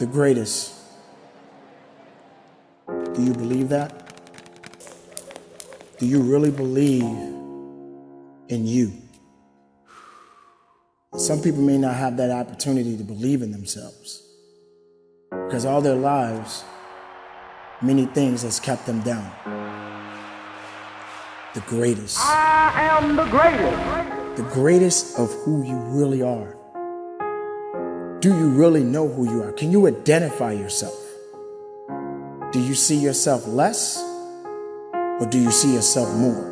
the greatest. Do you believe that? Do you really believe in you? Some people may not have that opportunity to believe in themselves because all their lives, many things has kept them down. The greatest. I am the greatest. The greatest of who you really are. Do you really know who you are? Can you identify yourself? Do you see yourself less or do you see yourself more?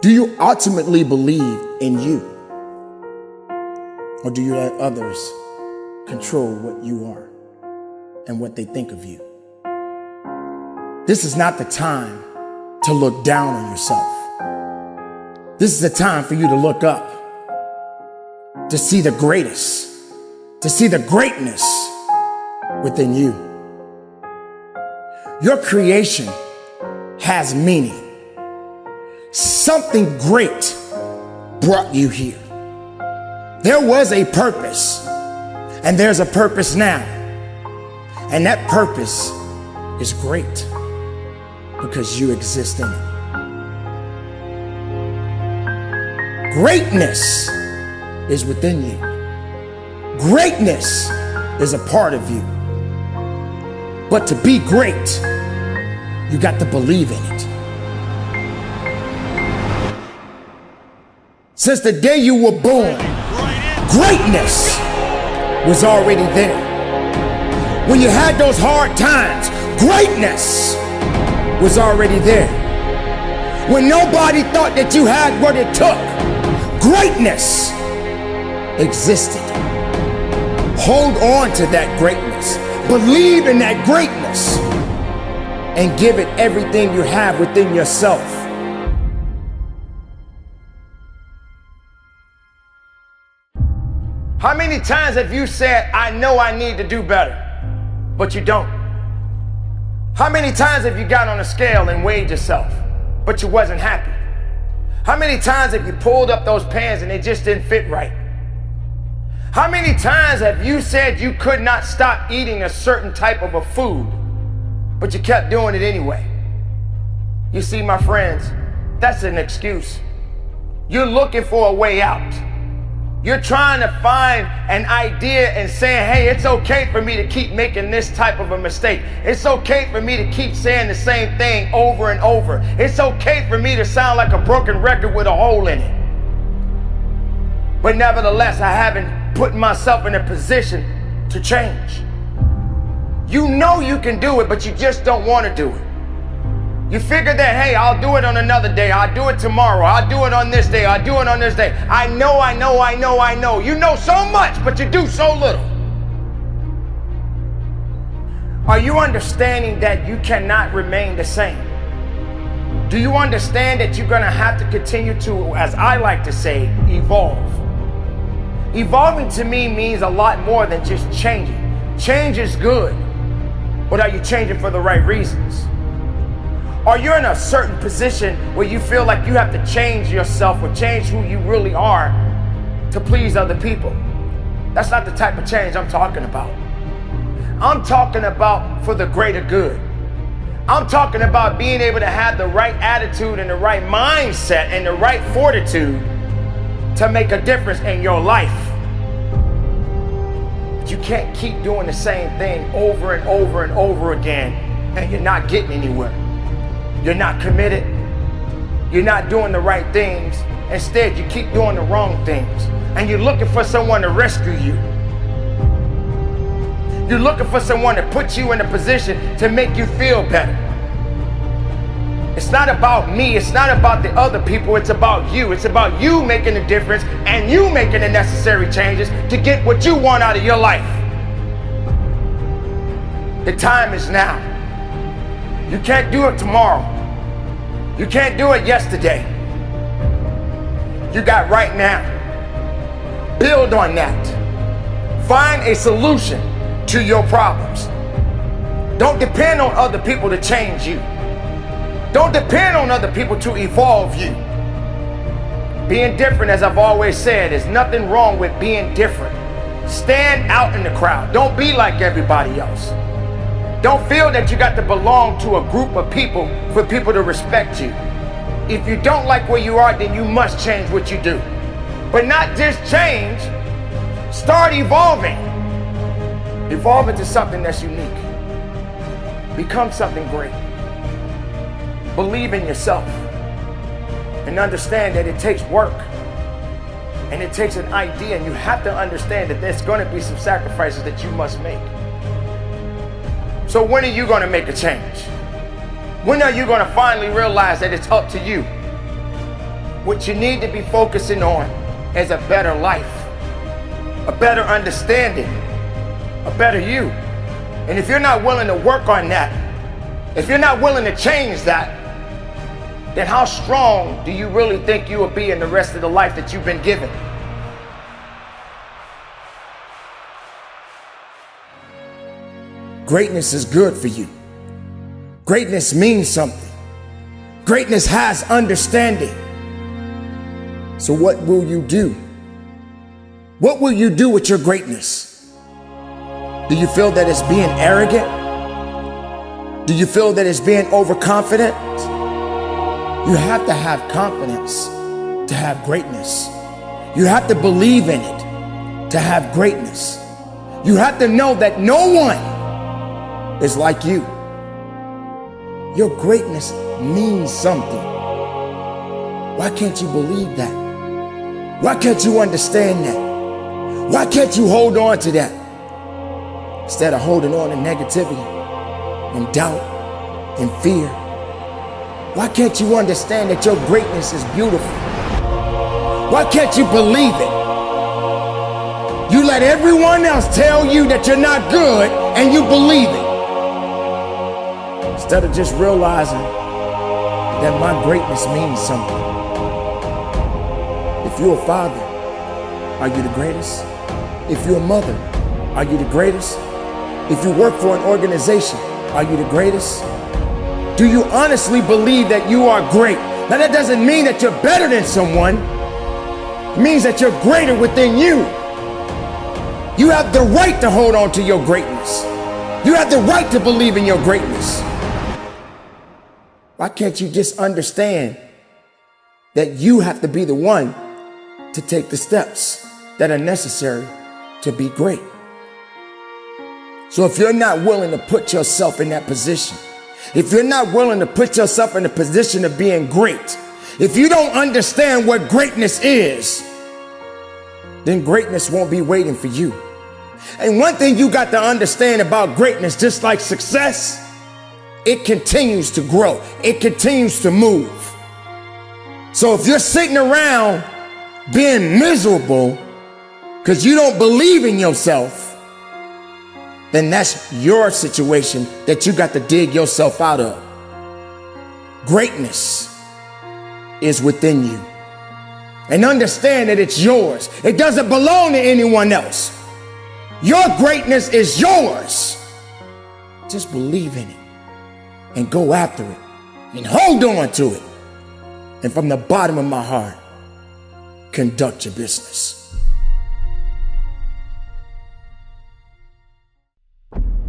Do you ultimately believe in you? Or do you let others control what you are and what they think of you? This is not the time to look down on yourself. This is the time for you to look up, to see the greatest, to see the greatness within you. Your creation has meaning. Something great brought you here. There was a purpose, and there's a purpose now. And that purpose is great because you exist in it. Greatness is within you. Greatness is a part of you. But to be great, you got to believe in it. Since the day you were born, greatness was already there. When you had those hard times, greatness was already there. When nobody thought that you had what it took, greatness existed. Hold on to that greatness. Believe in that greatness and give it everything you have within yourself. How many times have you said, I know I need to do better, but you don't? How many times have you got on a scale and weighed yourself, but you wasn't happy? How many times have you pulled up those pants and they just didn't fit right? How many times have you said you could not stop eating a certain type of a food, but you kept doing it anyway? You see, my friends, that's an excuse. You're looking for a way out. You're trying to find an idea and saying, hey, it's okay for me to keep making this type of a mistake. It's okay for me to keep saying the same thing over and over. It's okay for me to sound like a broken record with a hole in it. But nevertheless, I haven't put myself in a position to change. You know you can do it, but you just don't want to do it. You figure that, hey, I'll do it on another day. I'll do it tomorrow. I'll do it on this day. I'll do it on this day. I know. You know so much, but you do so little. Are you understanding that you cannot remain the same? Do you understand that you're going to have to continue to, as I like to say, evolve? Evolving to me means a lot more than just changing. Change is good, but are you changing for the right reasons? Or you're in a certain position where you feel like you have to change yourself or change who you really are to please other people. That's not the type of change I'm talking about. I'm talking about for the greater good. I'm talking about being able to have the right attitude and the right mindset and the right fortitude to make a difference in your life. But you can't keep doing the same thing over and over and over again and you're not getting anywhere. You're not committed. You're not doing the right things. Instead, you keep doing the wrong things. And you're looking for someone to rescue you. You're looking for someone to put you in a position to make you feel better. It's not about me. It's not about the other people. It's about you. It's about you making a difference and you making the necessary changes to get what you want out of your life. The time is now. You can't do it tomorrow. You can't do it yesterday. You got right now. Build on that. Find a solution to your problems. Don't depend on other people to change you. Don't depend on other people to evolve you. Being different, as I've always said, is nothing wrong with being different. Stand out in the crowd. Don't be like everybody else. Don't feel that you got to belong to a group of people for people to respect you. If you don't like where you are, then you must change what you do. But not just change, start evolving. Evolve into something that's unique. Become something great. Believe in yourself and understand that it takes work and it takes an idea, and you have to understand that there's going to be some sacrifices that you must make. So when are you going to make a change? When are you going to finally realize that it's up to you? What you need to be focusing on is a better life, a better understanding, a better you. And if you're not willing to work on that, if you're not willing to change that, then how strong do you really think you will be in the rest of the life that you've been given? Greatness is good for you. Greatness means something. Greatness has understanding. So what will you do? What will you do with your greatness? Do you feel that it's being arrogant? Do you feel that it's being overconfident? You have to have confidence to have greatness. You have to believe in it to have greatness. You have to know that no one is like you. Your greatness means something. Why can't you believe that? Why can't you understand that? Why can't you hold on to that instead of holding on to negativity and doubt and fear? Why can't you understand that your greatness is beautiful? Why can't you believe it? You let everyone else tell you that you're not good and you believe it, instead of just realizing that my greatness means something. If you're a father, are you the greatest? If you're a mother, are you the greatest? If you work for an organization, are you the greatest? Do you honestly believe that you are great? Now that doesn't mean that you're better than someone. It means that you're greater within you. You have the right to hold on to your greatness. You have the right to believe in your greatness. Why can't you just understand that you have to be the one to take the steps that are necessary to be great? So if you're not willing to put yourself in that position, if you're not willing to put yourself in a position of being great, if you don't understand what greatness is, then greatness won't be waiting for you. And one thing you got to understand about greatness, just like success, it continues to grow. It continues to move. So if you're sitting around being miserable because you don't believe in yourself, then that's your situation that you got to dig yourself out of. Greatness is within you. And understand that it's yours. It doesn't belong to anyone else. Your greatness is yours. Just believe in it and go after it and hold on to it. And from the bottom of my heart, conduct your business.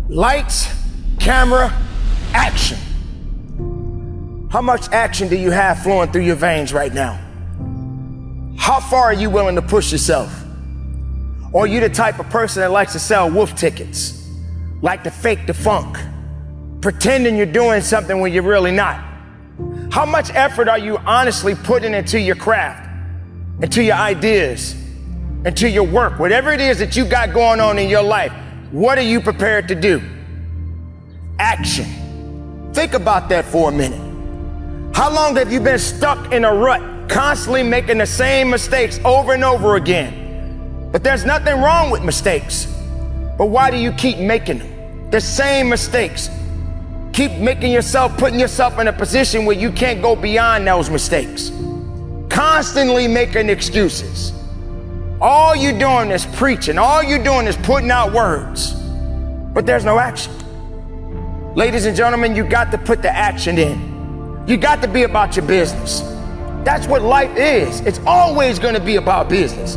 Lights, camera, action. How much action do you have flowing through your veins right now? How far are you willing to push yourself? Or are you the type of person that likes to sell wolf tickets, like to fake the funk, pretending you're doing something when you're really not? How much effort are you honestly putting into your craft, into your ideas, into your work, whatever it is that you got going on in your life? What are you prepared to do? Action. Think about that for a minute. How long have you been stuck in a rut, constantly making the same mistakes over and over again? But there's nothing wrong with mistakes. But why do you keep making them? The same mistakes. Keep making yourself, putting yourself in a position where you can't go beyond those mistakes. Constantly making excuses. All you're doing is preaching. All you're doing is putting out words. But there's no action. Ladies and gentlemen, you got to put the action in. You got to be about your business. That's what life is. It's always going to be about business.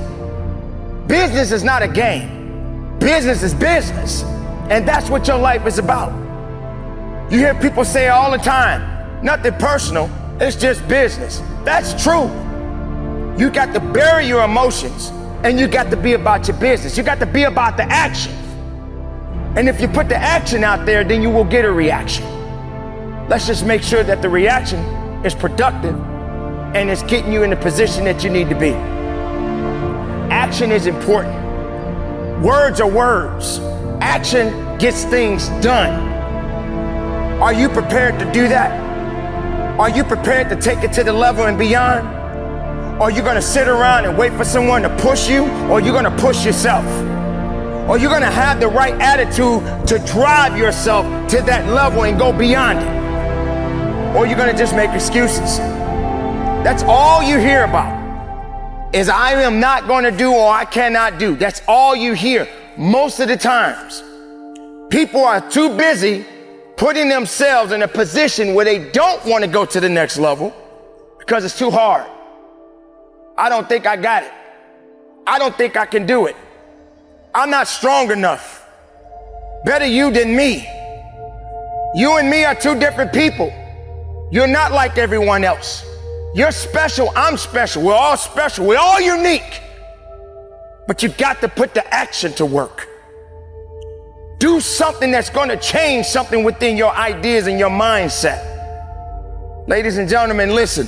Business is not a game. Business is business. And that's what your life is about. You hear people say all the time, nothing personal, it's just business. That's true. You got to bury your emotions and you got to be about your business. You got to be about the action. And if you put the action out there, then you will get a reaction. Let's just make sure that the reaction is productive and it's getting you in the position that you need to be. Action is important. Words are words. Action gets things done. Are you prepared to do that? Are you prepared to take it to the level and beyond? Are you gonna sit around and wait for someone to push you, or are you gonna push yourself? Or you're gonna have the right attitude to drive yourself to that level and go beyond it? Or you're gonna just make excuses? That's all you hear about, is I am not gonna do or I cannot do. That's all you hear most of the times. People are too busy putting themselves in a position where they don't wanna go to the next level because it's too hard. I don't think I got it. I don't think I can do it. I'm not strong enough. Better you than me. You and me are two different people. You're not like everyone else. You're special, I'm special. We're all special, we're all unique. But you got to put the action to work. Do something that's gonna change something within your ideas and your mindset. Ladies and gentlemen, listen.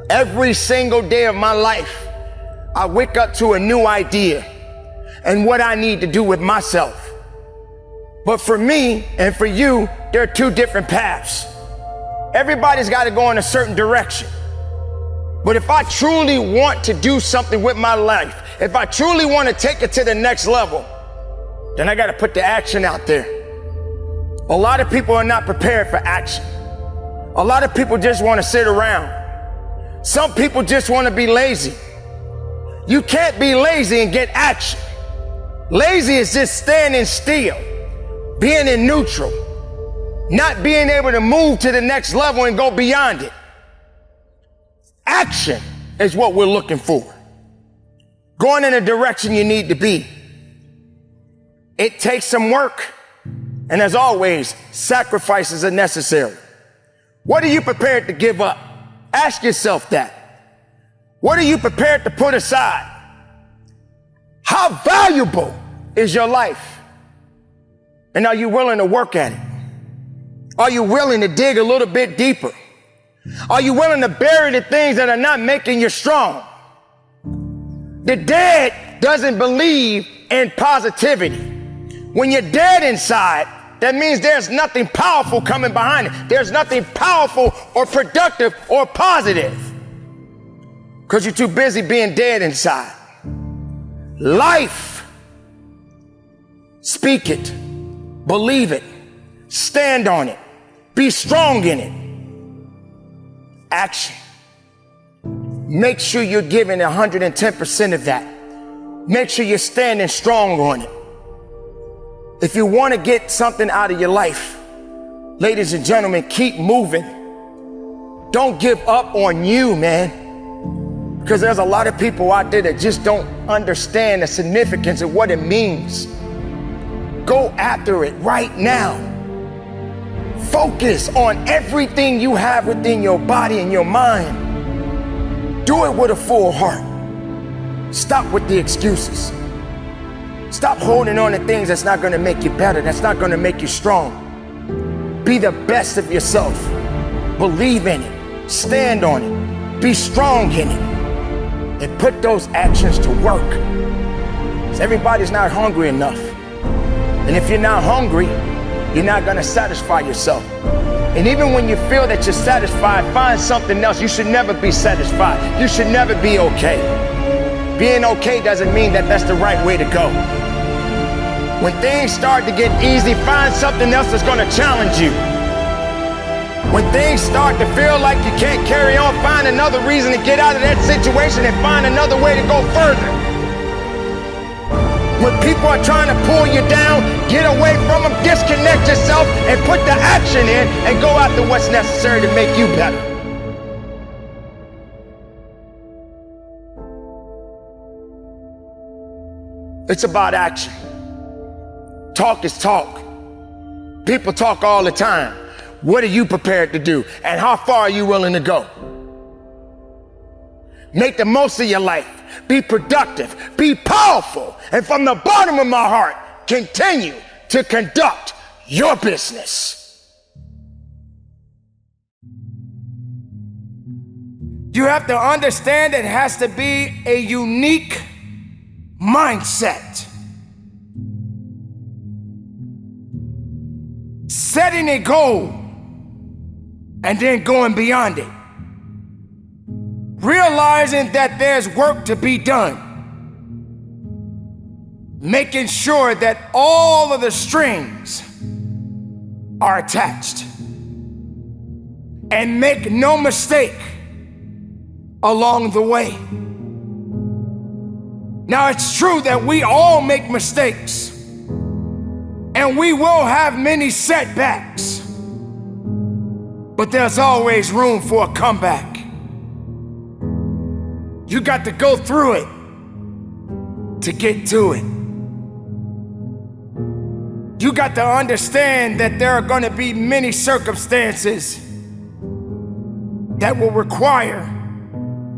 Every single day of my life, I wake up to a new idea and what I need to do with myself. But for me and for you, there are two different paths. Everybody's got to go in a certain direction. But if I truly want to do something with my life, if I truly want to take it to the next level, then I got to put the action out there. A lot of people are not prepared for action. A lot of people just want to sit around. Some people just want to be lazy. You can't be lazy and get action. Lazy is just standing still, being in neutral, not being able to move to the next level and go beyond it. Action is what we're looking for. Going in the direction you need to be. It takes some work, and as always, sacrifices are necessary. What are you prepared to give up? Ask yourself that. What are you prepared to put aside? How valuable is your life? And are you willing to work at it? Are you willing to dig a little bit deeper? Are you willing to bury the things that are not making you strong? The dead doesn't believe in positivity. When you're dead inside, that means there's nothing powerful coming behind it. There's nothing powerful or productive or positive, because you're too busy being dead inside. Life. Speak it. Believe it. Stand on it. Be strong in it. Action. Make sure you're giving 110% of that. Make sure you're standing strong on it. If you want to get something out of your life, ladies and gentlemen, keep moving. Don't give up on you, man. Because there's a lot of people out there that just don't understand the significance of what it means. Go after it right now. Focus on everything you have within your body and your mind. Do it with a full heart. Stop with the excuses. Stop holding on to things that's not going to make you better, that's not going to make you strong. Be the best of yourself. Believe in it. Stand on it. Be strong in it. And put those actions to work. Because everybody's not hungry enough. And if you're not hungry, you're not going to satisfy yourself. And even when you feel that you're satisfied, find something else. You should never be satisfied. You should never be okay. Being okay doesn't mean that that's the right way to go. When things start to get easy, find something else that's going to challenge you. When things start to feel like you can't carry on, find another reason to get out of that situation and find another way to go further. When people are trying to pull you down, get away from them, disconnect yourself, and put the action in and go after what's necessary to make you better. It's about action. Talk is talk. People talk all the time. What are you prepared to do? And how far are you willing to go? Make the most of your life. Be productive. Be powerful. And from the bottom of my heart, continue to conduct your business. You have to understand it has to be a unique mindset. Setting a goal and then going beyond it. Realizing that there's work to be done. Making sure that all of the strings are attached. And make no mistake along the way. Now, it's true that we all make mistakes, and we will have many setbacks, but there's always room for a comeback. You got to go through it to get to it. You got to understand that there are going to be many circumstances that will require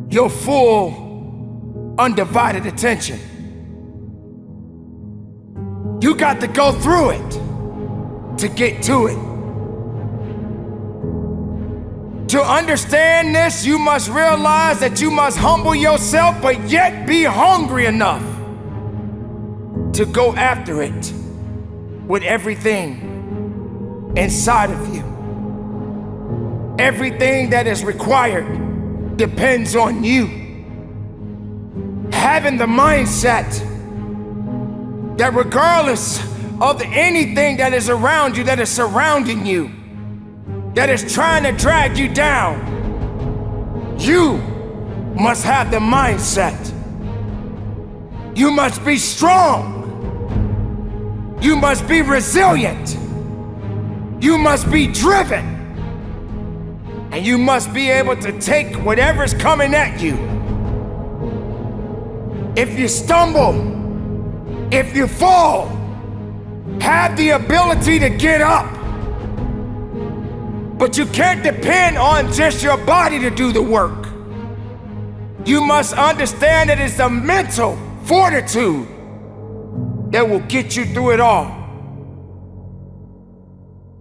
your full, undivided attention. You got to go through it to get to it. To understand this, you must realize that you must humble yourself, but yet be hungry enough to go after it with everything inside of you. Everything that is required depends on you. Having the mindset that regardless of anything that is around you, that is surrounding you, that is trying to drag you down, you must have the mindset. You must be strong. You must be resilient. You must be driven. And you must be able to take whatever's coming at you. If you stumble, if you fall, have the ability to get up. But you can't depend on just your body to do the work. You must understand that it's the mental fortitude that will get you through it all.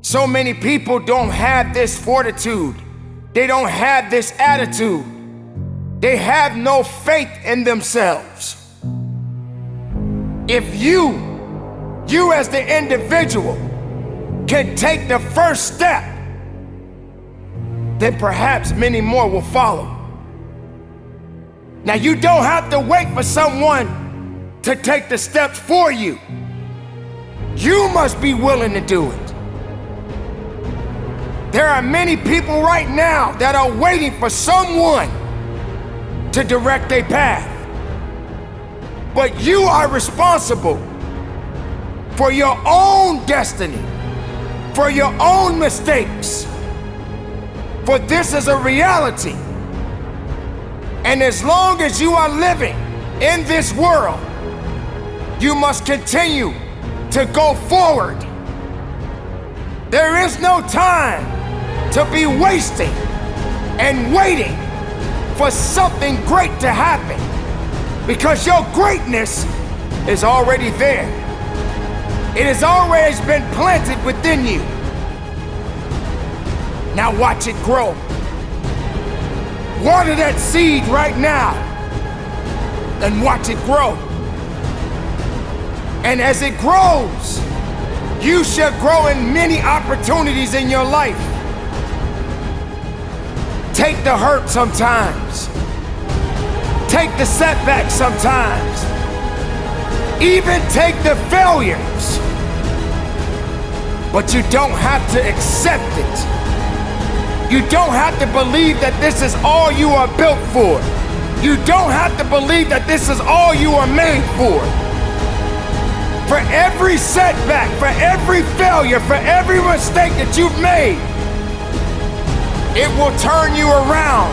So many people don't have this fortitude. They don't have this attitude. They have no faith in themselves. If you as the individual can take the first step, then perhaps many more will follow. Now, you don't have to wait for someone to take the steps for you. You must be willing to do it. There are many people right now that are waiting for someone to direct their path. But you are responsible for your own destiny, for your own mistakes. For this is a reality. And as long as you are living in this world, you must continue to go forward. There is no time to be wasting and waiting for something great to happen, because your greatness is already there. It has always been planted within you. Now watch it grow. Water that seed right now and watch it grow. And as it grows, you shall grow in many opportunities in your life. Take the hurt sometimes. Take the setbacks sometimes. Even take the failures. But you don't have to accept it. You don't have to believe that this is all you are built for. You don't have to believe that this is all you are made for. For every setback, for every failure, for every mistake that you've made, it will turn you around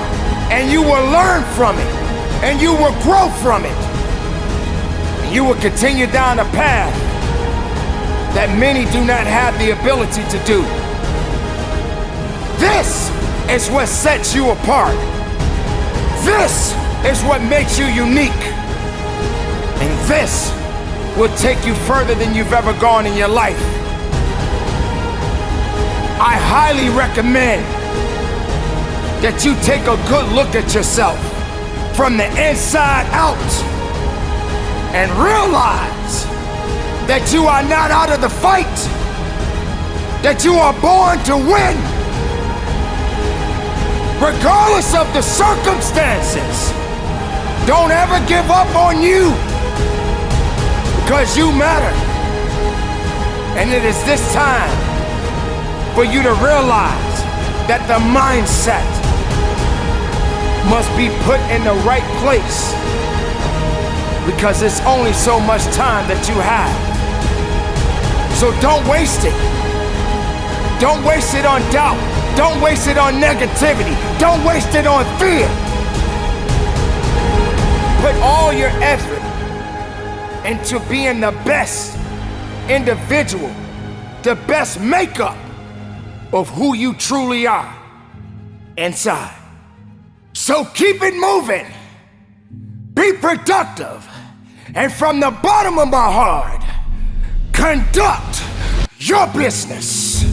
and you will learn from it and you will grow from it. And you will continue down a path that that many do not have the ability to do. This is what sets you apart. This is what makes you unique. And this will take you further than you've ever gone in your life. I highly recommend that you take a good look at yourself from the inside out and realize that you are not out of the fight, that you are born to win. Regardless of the circumstances, don't ever give up on you, because you matter. And it is this time for you to realize that the mindset must be put in the right place, because it's only so much time that you have. So don't waste it. Don't waste it on doubt. Don't waste it on negativity. Don't waste it on fear. Put all your effort into being the best individual, the best makeup of who you truly are inside. So keep it moving. Be productive. And from the bottom of my heart, conduct your business.